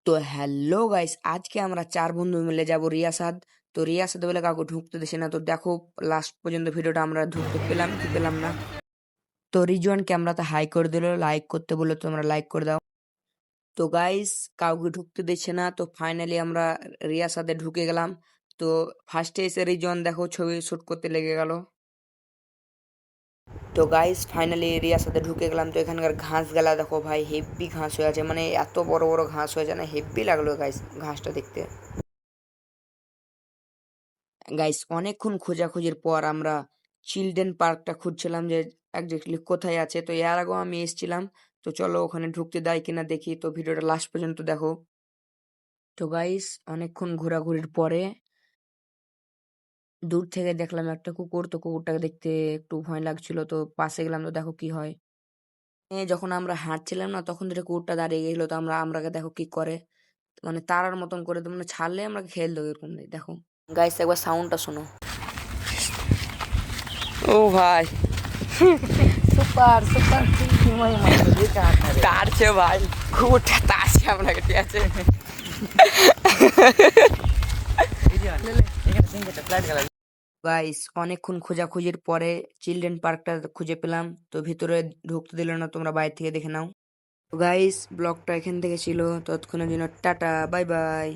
তো hello guys, আজকে আমরা 4 বন্ধু মিলে যাব রিয়াসাদ। তো রিয়াসাদে বলে কাউকে ঢুকতে দিছে না। তো দেখো লাস্ট পর্যন্ত ভিডিওটা আমরা ঢুকতে পেলাম কি পেলাম না। তো রিজওয়ান ক্যামেরাতে হাই করে দিল, লাইক করতে বললো, তোমরা লাইক করে দাও। তো গাইস কাউকে ঢুকতে দিচ্ছে না। তো ফাইনালি আমরা রিয়াসাদে ঢুকে গেলাম। তো ফার্স্টে এসে রিজওয়ান দেখো ছবি শুট করতে লেগে গেল। তো গাইস ফাইনালি এরিয়ার সাথে ঢুকে গেলাম। তো এখানকার ঘাস গেলা দেখো ভাই, হেভি ঘাস হয়ে আছে, মানে এত বড় বড় ঘাস হয়ে যায় না, হেভি লাগলো গাইস ঘাসটা দেখতে। গাইস অনেকক্ষণ খোঁজাখুঁজির পর আমরা চিলড্রেন পার্কটা খুঁজছিলাম যে একজাক্টলি কোথায় আছে। তো এর আগেও আমি এসেছিলাম। তো চলো ওখানে ঢুকতে দেয় কিনা দেখি। তো ভিডিওটা লাস্ট পর্যন্ত দেখো। তো গাইস অনেকক্ষণ ঘোরাঘুরির পরে দূর থেকে দেখলাম একটা কুকুর। তো কুকুরটাকে দেখতে একটু ভয় লাগছিল। তো পাশে গেলাম, তো দেখো কি হয়। যখন আমরা হাঁটছিলাম না, তখন ধরে কুকুরটা দাঁড়িয়ে গেছিল। তো আমরাকে দেখো কি করে, মানে তারার মতন করে, তো মানে ছাড়লে আমরা খেল দেবো এরকম দেখো। গাইস একবার সাউন্ডটা শোনো। ও ভাই সুপার সুপার তারছে ভাই, কুকুরটা তারছে আপনাকে, ঠিক আছে। গাইস অনেকক্ষণ খোঁজাখুঁজির পরে চিলড্রেন পার্কটা খুঁজে পেলাম। তো ভিতরে ঢুকতে দিল না, তোমরা বাইরে থেকে দেখে নাও। গাইস ব্লগটা এখান থেকে ছিল, ততক্ষণের জন্য টাটা, বাই বাই।